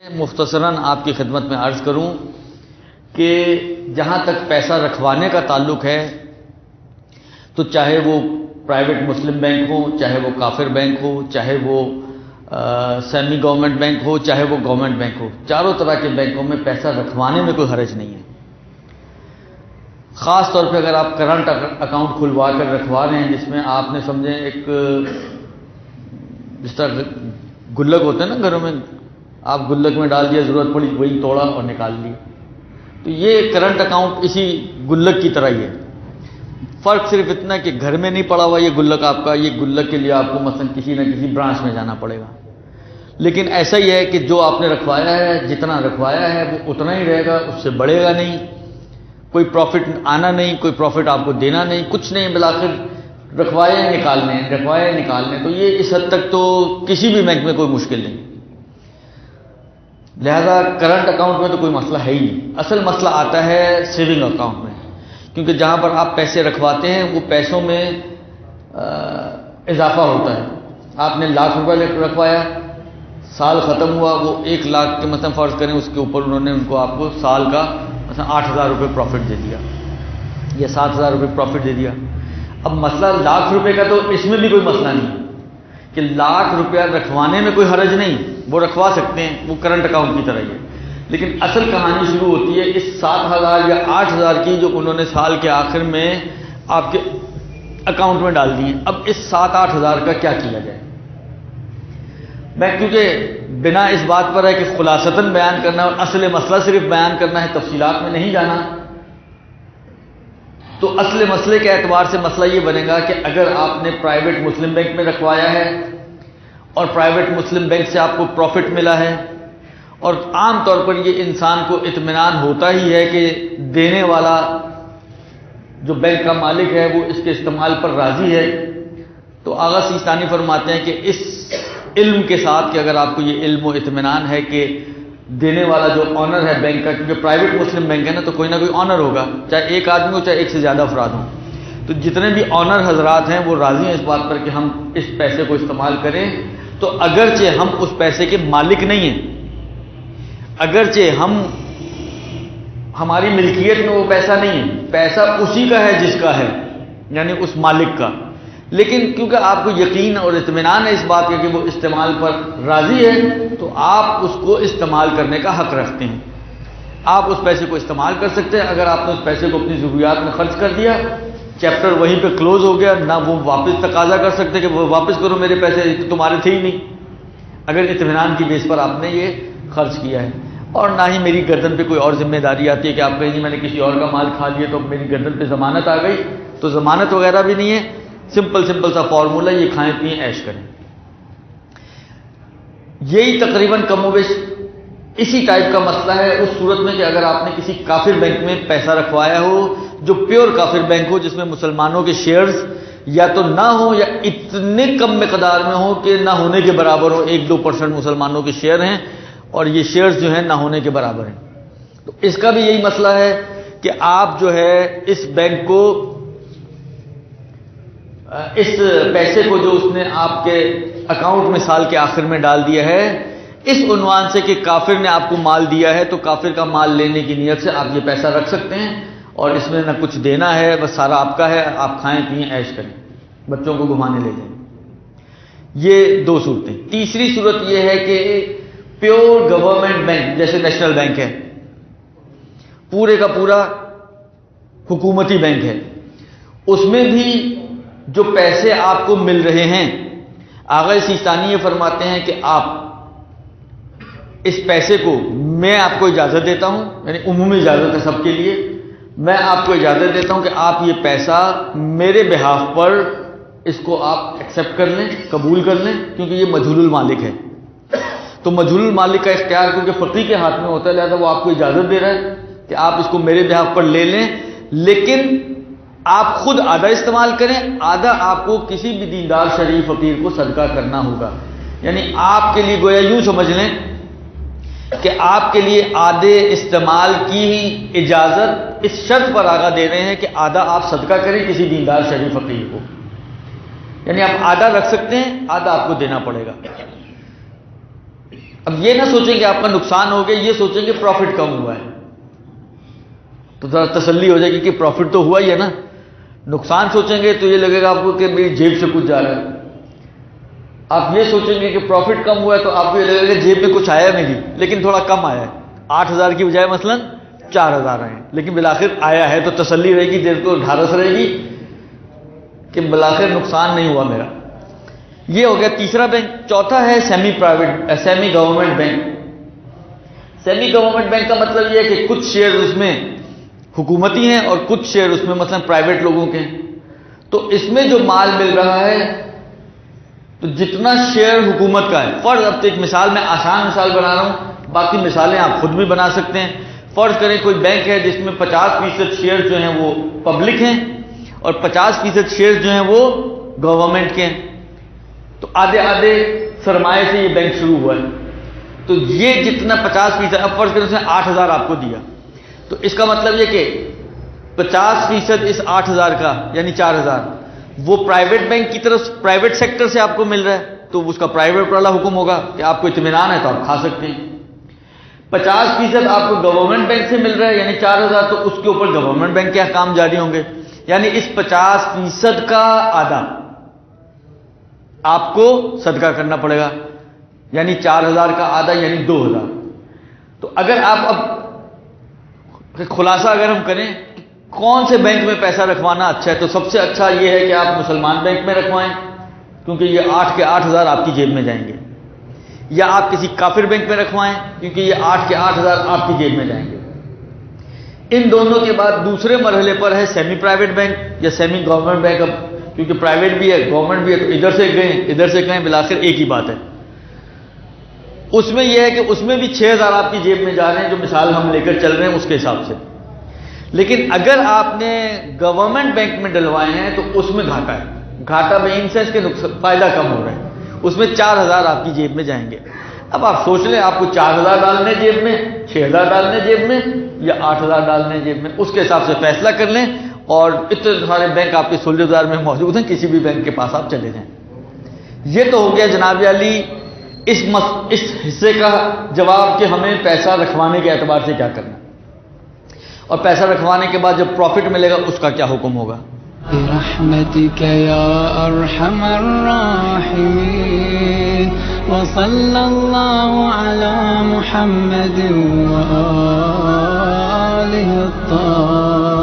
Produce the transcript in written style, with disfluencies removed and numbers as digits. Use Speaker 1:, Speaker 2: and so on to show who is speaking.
Speaker 1: مختصراً آپ کی خدمت میں عرض کروں کہ جہاں تک پیسہ رکھوانے کا تعلق ہے تو چاہے وہ پرائیویٹ مسلم بینک ہو، چاہے وہ کافر بینک ہو، چاہے وہ سیمی گورنمنٹ بینک ہو، چاہے وہ گورنمنٹ بینک ہو، چاروں طرح کے بینکوں میں پیسہ رکھوانے میں کوئی حرج نہیں ہے۔ خاص طور پہ اگر آپ کرنٹ اکاؤنٹ کھلوا کر رکھوا رہے ہیں جس میں آپ نے سمجھیں ایک جس طرح گلک ہوتے ہیں نا گھروں میں، آپ گلک میں ڈال دیا، ضرورت پڑی وہی توڑا اور نکال لی، تو یہ کرنٹ اکاؤنٹ اسی گلک کی طرح ہی ہے۔ فرق صرف اتنا کہ گھر میں نہیں پڑا ہوا یہ گلک آپ کا، یہ گلک کے لیے آپ کو مثلا کسی نہ کسی برانچ میں جانا پڑے گا، لیکن ایسا ہی ہے کہ جو آپ نے رکھوایا ہے، جتنا رکھوایا ہے وہ اتنا ہی رہے گا، اس سے بڑھے گا نہیں، کوئی پروفٹ آنا نہیں، کوئی پروفٹ آپ کو دینا نہیں، کچھ نہیں، بالآخر رکھوایا ہے نکالنے، رکھوایا ہے نکالنے، تو یہ اس حد تک تو کسی بھی بینک میں کوئی مشکل نہیں۔ لہذا کرنٹ اکاؤنٹ میں تو کوئی مسئلہ ہے ہی نہیں۔ اصل مسئلہ آتا ہے سیونگ اکاؤنٹ میں، کیونکہ جہاں پر آپ پیسے رکھواتے ہیں وہ پیسوں میں اضافہ ہوتا ہے۔ آپ نے ₹1,00,000 رکھوایا، سال ختم ہوا، وہ 1,00,000 کے مثلا فرض کریں، اس کے اوپر انہوں نے آپ کو سال کا مثلا ₹8,000 پروفٹ دے دیا یا ₹7,000 پروفٹ دے دیا۔ اب مسئلہ ₹1,00,000 کا تو اس میں بھی کوئی مسئلہ نہیں کہ ₹1,00,000 رکھوانے میں کوئی حرج نہیں، وہ رکھوا سکتے ہیں، وہ کرنٹ اکاؤنٹ کی طرح ہی ہے، لیکن اصل کہانی شروع ہوتی ہے اس 7,000 یا 8,000 کی جو انہوں نے سال کے آخر میں آپ کے اکاؤنٹ میں ڈال دی ہیں۔ اب اس 7-8 ہزار کا کیا کیا جائے؟ میں کیونکہ بنا اس بات پر ہے کہ خلاصتاً بیان کرنا اور اصل مسئلہ صرف بیان کرنا ہے، تفصیلات میں نہیں جانا، تو اصل مسئلے کے اعتبار سے مسئلہ یہ بنے گا کہ اگر آپ نے پرائیویٹ مسلم بینک میں رکھوایا ہے اور پرائیویٹ مسلم بینک سے آپ کو پروفٹ ملا ہے، اور عام طور پر یہ انسان کو اطمینان ہوتا ہی ہے کہ دینے والا جو بینک کا مالک ہے وہ اس کے استعمال پر راضی ہے، تو آغا سیستانی فرماتے ہیں کہ اس علم کے ساتھ کہ اگر آپ کو یہ علم و اطمینان ہے کہ دینے والا جو آنر ہے بینک کا، کیونکہ پرائیویٹ مسلم بینک ہے نا، تو کوئی نہ کوئی آنر ہوگا، چاہے ایک آدمی ہو چاہے ایک سے زیادہ افراد ہوں، تو جتنے بھی آنر حضرات ہیں وہ راضی ہیں اس بات پر کہ ہم اس پیسے کو استعمال کریں، تو اگرچہ ہم اس پیسے کے مالک نہیں ہیں، اگرچہ ہماری ملکیت میں وہ پیسہ نہیں ہے، پیسہ اسی کا ہے جس کا ہے، یعنی اس مالک کا، لیکن کیونکہ آپ کو یقین اور اطمینان ہے اس بات کا کہ وہ استعمال پر راضی ہے، تو آپ اس کو استعمال کرنے کا حق رکھتے ہیں، آپ اس پیسے کو استعمال کر سکتے ہیں۔ اگر آپ نے اس پیسے کو اپنی ضروریات میں خرچ کر دیا، چیپٹر وہیں پہ کلوز ہو گیا، نہ وہ واپس تقاضا کر سکتے کہ وہ واپس کرو میرے پیسے، تمہارے تھے ہی نہیں، اگر اطمینان کی بیس پر آپ نے یہ خرچ کیا ہے، اور نہ ہی میری گردن پہ کوئی اور ذمہ داری آتی ہے کہ آپ کہیں جی میں نے کسی اور کا مال کھا لیا تو میری گردن پہ ضمانت آ گئی، تو ضمانت وغیرہ بھی نہیں ہے، سمپل سا فارمولہ، یہ کھائیں پئیں عیش کریں۔ یہی تقریباً کم و بیش اسی ٹائپ کا مسئلہ ہے اس صورت میں کہ اگر آپ نے کسی کافر بینک میں پیسہ رکھوایا ہو جو پیور کافر بینک ہو، جس میں مسلمانوں کے شیئرز یا تو نہ ہو یا اتنے کم مقدار میں ہو کہ نہ ہونے کے برابر ہو، 1-2% مسلمانوں کے شیئر ہیں اور یہ شیئرز جو ہیں نہ ہونے کے برابر ہیں، تو اس کا بھی یہی مسئلہ ہے کہ آپ جو ہے اس بینک کو، اس پیسے کو جو اس نے آپ کے اکاؤنٹ میں سال کے آخر میں ڈال دیا ہے، اس عنوان سے کہ کافر نے آپ کو مال دیا ہے تو کافر کا مال لینے کی نیت سے آپ یہ پیسہ رکھ سکتے ہیں، اور اس میں نہ کچھ دینا ہے، بس سارا آپ کا ہے، آپ کھائیں پئیں عیش کریں، بچوں کو گھمانے لے جائیں۔ یہ دو صورتیں۔ تیسری صورت یہ ہے کہ پیور گورنمنٹ بینک جیسے نیشنل بینک ہے، پورے کا پورا حکومتی بینک ہے، اس میں بھی جو پیسے آپ کو مل رہے ہیں، آغا سیستانی یہ فرماتے ہیں کہ آپ اس پیسے کو، میں آپ کو اجازت دیتا ہوں، یعنی عمومی اجازت ہے سب کے لیے، میں آپ کو اجازت دیتا ہوں کہ آپ یہ پیسہ میرے بہاف پر اس کو آپ ایکسیپٹ کر لیں، قبول کر لیں، کیونکہ یہ مجہول المالک ہے، تو مجہول المالک کا اختیار کیونکہ فقیر کے ہاتھ میں ہوتا ہے، لہذا وہ آپ کو اجازت دے رہا ہے کہ آپ اس کو میرے بہاف پر لے لیں، لیکن آپ خود آدھا استعمال کریں، آدھا آپ کو کسی بھی دیندار شریف فقیر کو صدقہ کرنا ہوگا، یعنی آپ کے لیے گویا یوں سمجھ لیں کہ آپ کے لیے آدھے استعمال کی ہی اجازت اس شرط پر آگاہ دے رہے ہیں کہ آدھا آپ صدقہ کریں کسی دیندار شریف فقیر کو، یعنی آپ آدھا رکھ سکتے ہیں، آدھا آپ کو دینا پڑے گا۔ اب یہ نہ سوچیں کہ آپ کا نقصان ہو گیا، یہ سوچیں کہ پروفٹ کم ہوا ہے، تو ذرا تسلی ہو جائے گی کہ پروفٹ تو ہوا ہی ہے نا. نقصان سوچیں گے تو یہ لگے گا آپ کو کہ میری جیب سے کچھ جا رہا ہے. آپ یہ سوچیں گے کہ پروفٹ کم ہوا ہے تو آپ کو یہ لگے گا کہ جیب میں کچھ آیا میری، لیکن تھوڑا کم آیا ہے، 8,000 کی بجائے مثلا 4,000 آئے ہیں، لیکن بالآخر آیا ہے تو تسلی رہے گی، دل کو ڈھارس رہے گی کہ بالآخر نقصان نہیں ہوا میرا. یہ ہو گیا تیسرا بینک. چوتھا ہے semi government bank. Semi government bank کا مطلب یہ ہے کہ کچھ شیئر اس میں حکومتی ہیں اور کچھ شیئر اس میں مثلا پرائیویٹ لوگوں کے ہیں. تو اس میں جو مال مل رہا ہے، تو جتنا شیئر حکومت کا ہے، فرض اب تو ایک مثال میں آسان مثال بنا رہا ہوں، باقی مثالیں آپ خود بھی بنا سکتے ہیں. فرض کریں کوئی بینک ہے جس میں 50% شیئر جو ہیں وہ پبلک ہیں اور 50% شیئر جو ہیں وہ گورنمنٹ کے ہیں. تو آدھے آدھے سرمایہ سے یہ بینک شروع ہوا ہے. تو یہ جتنا 50%، اب فرض کریں اس نے 8,000 آپ کو دیا، تو اس کا مطلب یہ کہ 50% اس 8,000 کا یعنی 4,000 وہ پرائیویٹ بینک کی طرف، پرائیویٹ سیکٹر سے آپ کو مل رہا ہے، تو اس کا پرائیویٹ والا حکم ہوگا کہ آپ کو اطمینان ہے تو آپ کھا سکتے ہیں. 50% آپ کو گورنمنٹ بینک سے مل رہا ہے یعنی 4,000، تو اس کے اوپر گورنمنٹ بینک کے احکام جاری ہوں گے. یعنی اس 50% کا آدھا آپ کو صدقہ کرنا پڑے گا، یعنی 4,000 کا آدھا یعنی 2,000. تو اگر آپ اب خلاصہ اگر ہم کریں کون سے بینک میں پیسہ رکھوانا اچھا ہے، تو سب سے اچھا یہ ہے کہ آپ مسلمان بینک میں رکھوائیں، کیونکہ یہ 8 کے 8,000 آپ کی جیب میں جائیں گے، یا آپ کسی کافر بینک میں رکھوائیں کیونکہ یہ 8 کے 8,000 آپ کی جیب میں جائیں گے. ان دونوں کے بعد دوسرے مرحلے پر ہے سیمی پرائیویٹ بینک یا سیمی گورنمنٹ بینک. اب کیونکہ پرائیویٹ بھی ہے گورنمنٹ بھی ہے، تو ادھر سے گئے ادھر سے گئے، بالآخر ایک ہی بات ہے. اس میں یہ ہے کہ اس میں بھی 6,000 آپ کی جیب میں جا رہے ہیں، جو مثال ہم لے کر چل رہے ہیں اس کے حساب سے. لیکن اگر آپ نے گورنمنٹ بینک میں ڈلوائے ہیں تو اس میں گھاٹا ہے. گھاٹا میں ان سینس کے فائدہ کم ہو رہا ہے. اس میں 4,000 آپ کی جیب میں جائیں گے. اب آپ سوچ لیں آپ کو 4,000 ڈالنے جیب میں، 6,000 ڈالنے جیب میں یا 8,000 ڈالنے جیب میں، اس کے حساب سے فیصلہ کر لیں. اور اتنے سارے بینک آپ کے سلجھ بازار میں موجود ہیں، کسی بھی بینک کے پاس آپ چلے جائیں. یہ تو ہو گیا جناب علی اس حصے کا جواب کہ ہمیں پیسہ رکھوانے کے اعتبار سے کیا کرنا، اور پیسہ رکھوانے کے بعد جب پروفٹ ملے گا اس کا کیا حکم ہوگا.
Speaker 2: برحمتك يا أرحم الراحمين وصلى الله على محمد وآله الطاهرين.